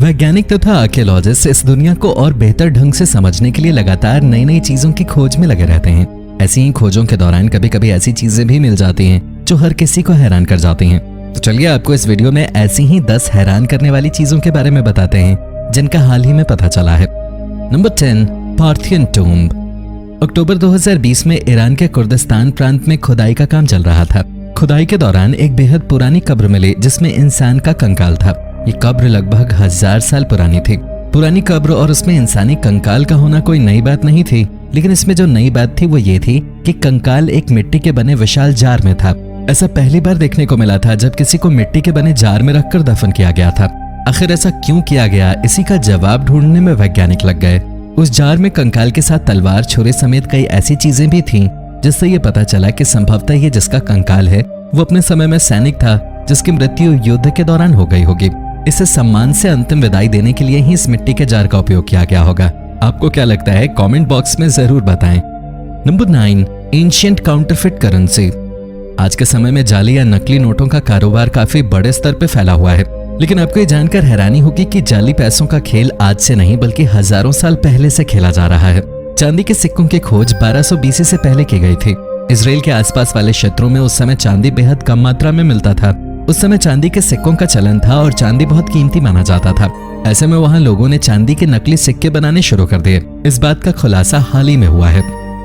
वैज्ञानिक तथा आर्कियोलॉजिस्ट इस दुनिया को और बेहतर ढंग से समझने के लिए लगातार नई नई चीजों की खोज में लगे रहते हैं। ऐसी ही खोजों के दौरान कभी कभी ऐसी चीजें भी मिल जाती हैं जो हर किसी को हैरान कर जाती हैं। तो चलिए आपको इस वीडियो में ऐसी ही 10 हैरान करने वाली चीजों के बारे में बताते हैं जिनका हाल ही में पता चला है। Number 10, Parthian tomb. अक्टूबर 2020 में ईरान के कुर्दिस्तान प्रांत में खुदाई का काम चल रहा था। खुदाई के दौरान एक बेहद पुरानी कब्र मिली जिसमें इंसान का कंकाल था। ये कब्र लगभग 1000 साल पुरानी थी। पुरानी कब्र और उसमें इंसानी कंकाल का होना कोई नई बात नहीं थी, लेकिन इसमें जो नई बात थी वो ये थी कि कंकाल एक मिट्टी के बने विशाल जार में था। ऐसा पहली बार देखने को मिला था जब किसी को मिट्टी के बने जार में रखकर दफन किया गया था। आखिर ऐसा क्यों किया गया, इसी का जवाब ढूंढने में वैज्ञानिक लग गए। उस जार में कंकाल के साथ तलवार, छुरे समेत कई ऐसी चीजें भी थीं जिससे ये पता चला कि संभवतः ये जिसका कंकाल है वो अपने समय में सैनिक था जिसकी मृत्यु युद्ध के दौरान हो गई होगी। इसे सम्मान से अंतिम विदाई देने के लिए ही इस मिट्टी के जार का उपयोग किया गया होगा। आपको क्या लगता है, कमेंट बॉक्स में जरूर बताएं। Number 9, ancient counterfeit currency. आज के समय में जाली या नकली नोटों का कारोबार काफी बड़े स्तर पर फैला हुआ है, लेकिन आपको ये जानकर हैरानी होगी कि जाली पैसों का खेल आज से नहीं बल्कि हजारों साल पहले से खेला जा रहा है। चांदी के सिक्कों की खोज 1200 BC से पहले की गई थी। इजराइल के आसपास वाले क्षेत्रों में उस समय चांदी बेहद कम मात्रा में मिलता था। उस समय चांदी के सिक्कों का चलन था और चांदी बहुत कीमती माना जाता था। ऐसे में वहां लोगों ने चांदी के नकली सिक्के बनाने शुरू कर दिए। इस बात का खुलासा हाल ही में हुआ है।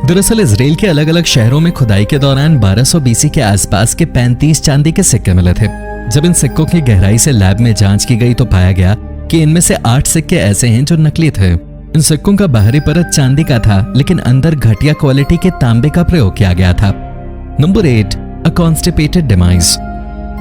दरअसल इजराइल के अलग अलग शहरों में खुदाई के दौरान 1200 BC के आसपास के 35 चांदी के सिक्के मिले थे। जब इन सिक्कों की गहराई से लैब में जांच की गई तो पाया गया कि इनमें से 8 सिक्के ऐसे हैं जो नकली थे। इन सिक्कों का बाहरी परत चांदी का था, लेकिन अंदर घटिया क्वालिटी के तांबे का प्रयोग किया गया था। नंबर 8, अ कॉन्स्टिपेटेड डिमाइस।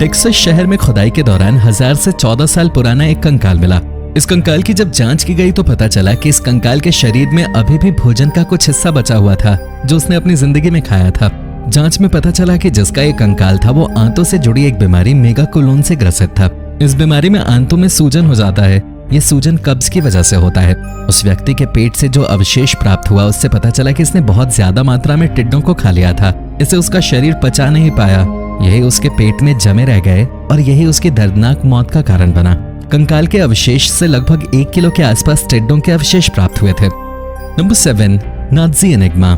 टेक्सास शहर में खुदाई के दौरान 1000 से 14 साल पुराना एक कंकाल मिला। इस कंकाल की जब जांच की गई तो पता चला कि इस कंकाल के शरीर में अभी भी भोजन का कुछ हिस्सा बचा हुआ था जो उसने अपनी जिंदगी में खाया था। जांच में पता चला कि जिसका ये कंकाल था वो आंतों से जुड़ी एक बीमारी मेगाकोलोन से ग्रसित था। इस बीमारी में आंतों में सूजन हो जाता है। ये सूजन कब्ज की वजह से होता है। उस व्यक्ति के पेट से जो अवशेष प्राप्त हुआ उससे पता चला कि इसने बहुत ज्यादा मात्रा में टिड्डों को खा लिया था। इसे उसका शरीर पचा नहीं पाया, यही उसके पेट में जमे रह गए और यही उसकी दर्दनाक मौत का कारण बना। कंकाल के अवशेष से लगभग 1 किलो के आसपास टिड्डों के अवशेष प्राप्त हुए थे। Number 7, Nazi enigma.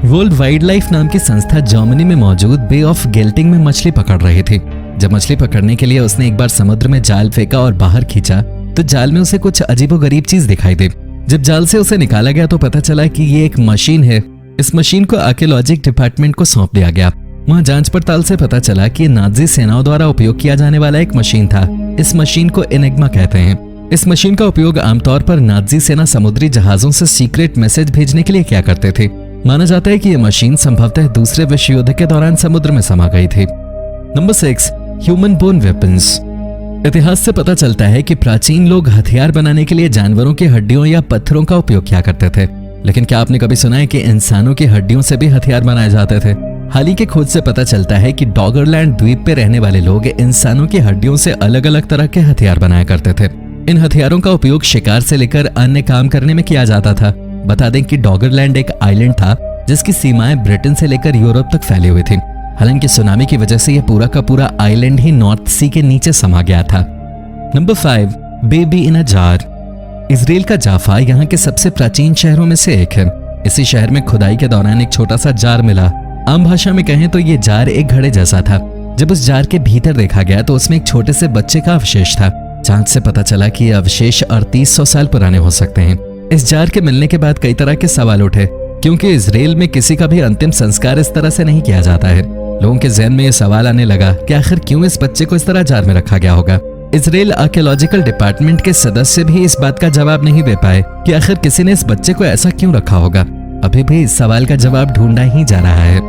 World wild life नाम की संस्था जर्मनी में मौजूद बे ऑफ गेल्टिंग में मछली पकड़ रही थी। जब मछली पकड़ने के लिए उसने एक बार समुद्र में जाल फेंका और बाहर खींचा तो जाल में उसे कुछ अजीबोगरीब चीज दिखाई दी। जब जाल से उसे निकाला गया तो पता चला कि ये एक मशीन है। इस मशीन को आर्कियोलॉजिक डिपार्टमेंट को सौंप दिया गया। वहां जांच पड़ताल से पता चला कि नाज़ी सेनाओं द्वारा उपयोग किया जाने वाला एक मशीन था। इस मशीन को एनिग्मा कहते हैं। इस मशीन का उपयोग आमतौर पर नाज़ी सेना समुद्री जहाजों से सीक्रेट मैसेज भेजने के लिए किया करते थे। माना जाता है कि यह मशीन संभवतः दूसरे विश्व युद्ध के दौरान समुद्र में समा गई थी। Number 6, human bone weapons. इतिहास से पता चलता है कि प्राचीन लोग हथियार बनाने के लिए जानवरों की हड्डियों या पत्थरों का उपयोग किया करते थे, लेकिन क्या आपने कभी सुना है कि इंसानों की हड्डियों से भी हथियार बनाए जाते थे? हाल ही की खोज से पता चलता है कि डॉगरलैंड द्वीप पे रहने वाले लोग इंसानों की हड्डियों से अलग अलग तरह के हथियार बनाया करते थे। इन हथियारों का उपयोग शिकार से लेकर अन्य काम करने में किया जाता था। बता दें कि डॉगरलैंड एक आइलैंड था जिसकी सीमाएं ब्रिटेन से लेकर यूरोप तक फैली हुई थी। हालांकि सुनामी की वजह से यह पूरा का पूरा आइलैंड ही नॉर्थ सी के नीचे समा गया था। Number 5, baby in a jar. Israel का जाफा यहाँ के सबसे प्राचीन शहरों में से एक है। इसी शहर में खुदाई के दौरान एक छोटा सा जार मिला। आम भाषा में कहें तो ये जार एक घड़े जैसा था। जब उस जार के भीतर देखा गया तो उसमें एक छोटे से बच्चे का अवशेष था। जांच से पता चला कि ये अवशेष 3800 साल पुराने हो सकते हैं। इस जार के मिलने के बाद कई तरह के सवाल उठे, क्योंकि इजराइल में किसी का भी अंतिम संस्कार इस तरह से नहीं किया जाता है। लोगों के जहन में यह सवाल आने लगा कि आखिर क्यों इस बच्चे को इस तरह जार में रखा गया होगा। इजराइल आर्कियोलॉजिकल डिपार्टमेंट के सदस्य भी इस बात का जवाब नहीं दे पाए कि आखिर किसी ने इस बच्चे को ऐसा क्यों रखा होगा। अभी भी इस सवाल का जवाब ढूंढा ही जा रहा है।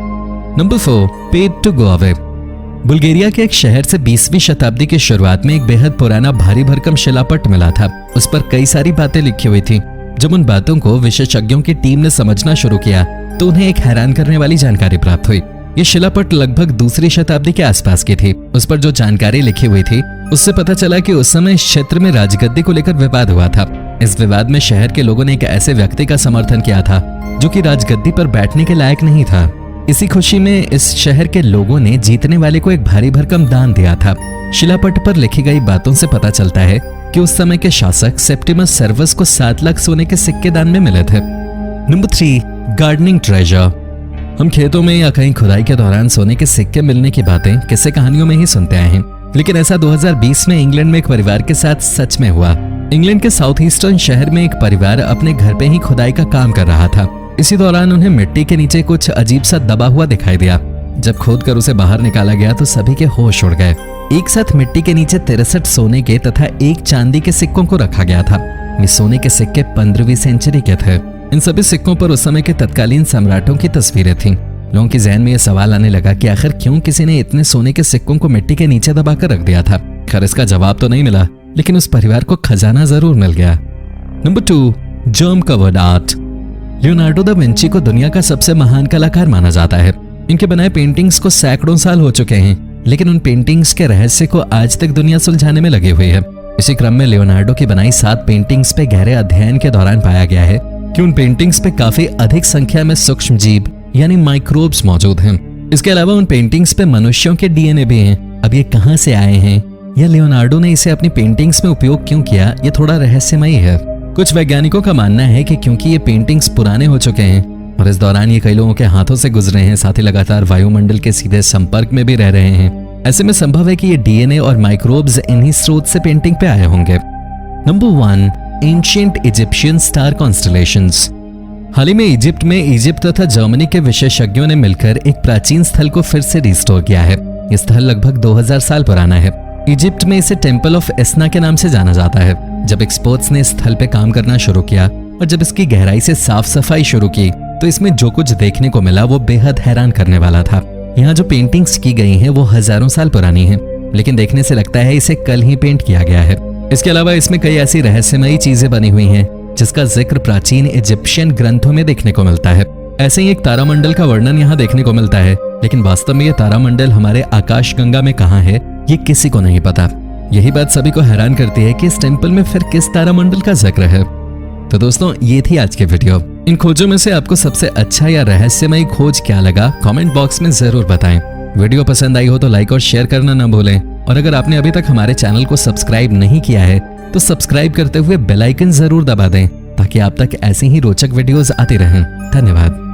Number 4, paid to go away. Bulgaria के एक शहर से 20वीं शताब्दी की शुरुआत में एक बेहद पुराना भारी भरकम शिलापट मिला था। उस पर कई सारी बातें लिखी हुई थी। जब उन बातों को विशेषज्ञों की टीम ने समझना शुरू किया तो उन्हें एक हैरान करने वाली जानकारी प्राप्त हुई। ये शिलापट लगभग 2री शताब्दी के आसपास की थी। उस पर जो जानकारी लिखी हुई थी उससे पता चला कि उस समय इस क्षेत्र में राजगद्दी को लेकर विवाद हुआ था। इस विवाद में शहर के लोगों ने एक ऐसे व्यक्ति का समर्थन किया था जो कि राजगद्दी पर बैठने के लायक नहीं था। इसी खुशी में इस शहर के लोगों ने जीतने वाले को एक भारी भरकम दान दिया था। शिलापट पर लिखी गई बातों से पता चलता है कि उस समय के शासक सेप्टिमस सर्वस को 7 लाख सोने के सिक्के दान में मिले थे। Number 3, gardening treasure. हम खेतों में या कहीं खुदाई के दौरान सोने के सिक्के मिलने की बातें किस्से कहानियों में ही सुनते आए हैं, लेकिन ऐसा 2020 में इंग्लैंड में एक परिवार के साथ सच में हुआ। इंग्लैंड के साउथ ईस्टर्न शहर में एक परिवार अपने घर पे ही खुदाई का काम कर रहा था। इसी दौरान उन्हें मिट्टी के नीचे कुछ अजीब सा दबा हुआ दिखाई दिया। जब खोदकर उसे बाहर निकाला गया तो सभी के होश उड़ गए। एक साथ मिट्टी के नीचे 63 सोने के तथा 1 चांदी के सिक्कों को रखा गया था। ये सोने के सिक्के 15वीं सेंचुरी के थे। इन सभी सिक्कों पर उस समय के तत्कालीन सम्राटों की तस्वीरें थीं। लोगों के जहन में यह सवाल आने लगा कि आखिर क्यों किसी ने इतने सोने के सिक्कों को मिट्टी के नीचे दबाकर रख दिया था। खैर इसका जवाब तो नहीं मिला, लेकिन उस परिवार को खजाना जरूर मिल गया। Number 2, germ covered art. Leonardo da Vinci को दुनिया का सबसे महान कलाकार माना जाता है। इनके बनाए पेंटिंग्स को सैकड़ों साल हो चुके हैं, लेकिन उन पेंटिंग्स के रहस्य को आज तक दुनिया सुलझाने में लगी हुई है। इसी क्रम में लियोनार्डो की बनाई 7 पेंटिंग्स पे गहरे अध्ययन के दौरान पाया गया है कि उन पेंटिंग्स पे काफी अधिक संख्या में सूक्ष्म जीव यानी माइक्रोब्स मौजूद हैं। इसके अलावा उन पेंटिंग्स पे मनुष्यों के डीएनए भी हैं। अब ये कहां से आए हैं या लियोनार्डो ने इसे अपनी पेंटिंग्स में उपयोग क्यों किया, ये थोड़ा रहस्यमयी है। कुछ वैज्ञानिकों का मानना है कि क्योंकि ये पेंटिंग्स पुराने हो चुके हैं और इस दौरान ये कई लोगों के हाथों से गुजरे हैं, साथ ही लगातार वायुमंडल के सीधे संपर्क में भी रह रहे हैं, ऐसे में संभव है कि ये डीएनए और माइक्रोब्स इन्हीं स्रोत से पेंटिंग पे आए होंगे। Number 1, ancient Egyptian star constellations. हाल ही में इजिप्ट में इजिप्ट तथा जर्मनी के विशेषज्ञों ने मिलकर एक प्राचीन स्थल को फिर से रिस्टोर किया है। यह स्थल लगभग 2000 साल पुराना है। इजिप्ट में इसे टेम्पल ऑफ एस्ना के नाम से जाना जाता है। जब एक्सपर्ट्स ने इस स्थल पे काम करना शुरू किया और जब इसकी गहराई से साफ सफाई शुरू की तो इसमें जो कुछ देखने को मिला वो बेहद हैरान करने वाला था। यहाँ जो पेंटिंग्स की गई हैं वो हजारों साल पुरानी हैं, लेकिन देखने से लगता है इसे कल ही पेंट किया गया है। इसके अलावा इसमें कई ऐसी रहस्यमयी चीजें बनी हुई हैं जिसका जिक्र प्राचीन इजिप्शियन ग्रंथों में देखने को मिलता है। ऐसे ही एक तारामंडल का वर्णन यहाँ देखने को मिलता है, लेकिन वास्तव में ये तारामंडल हमारे आकाशगंगा में कहाँ है ये किसी को नहीं पता। यही बात सभी को हैरान करती है कि इस टेम्पल में फिर किस तारामंडल का जिक्र है। तो दोस्तों ये थी आज की वीडियो। इन खोजों में से आपको सबसे अच्छा या रहस्यमयी खोज क्या लगा कमेंट बॉक्स में जरूर बताएं। वीडियो पसंद आई हो तो लाइक और शेयर करना ना भूलें, और अगर आपने अभी तक हमारे चैनल को सब्सक्राइब नहीं किया है तो सब्सक्राइब करते हुए बेल आइकन जरूर दबा दें ताकि आप तक ऐसी ही रोचक वीडियोस आती रहें। धन्यवाद।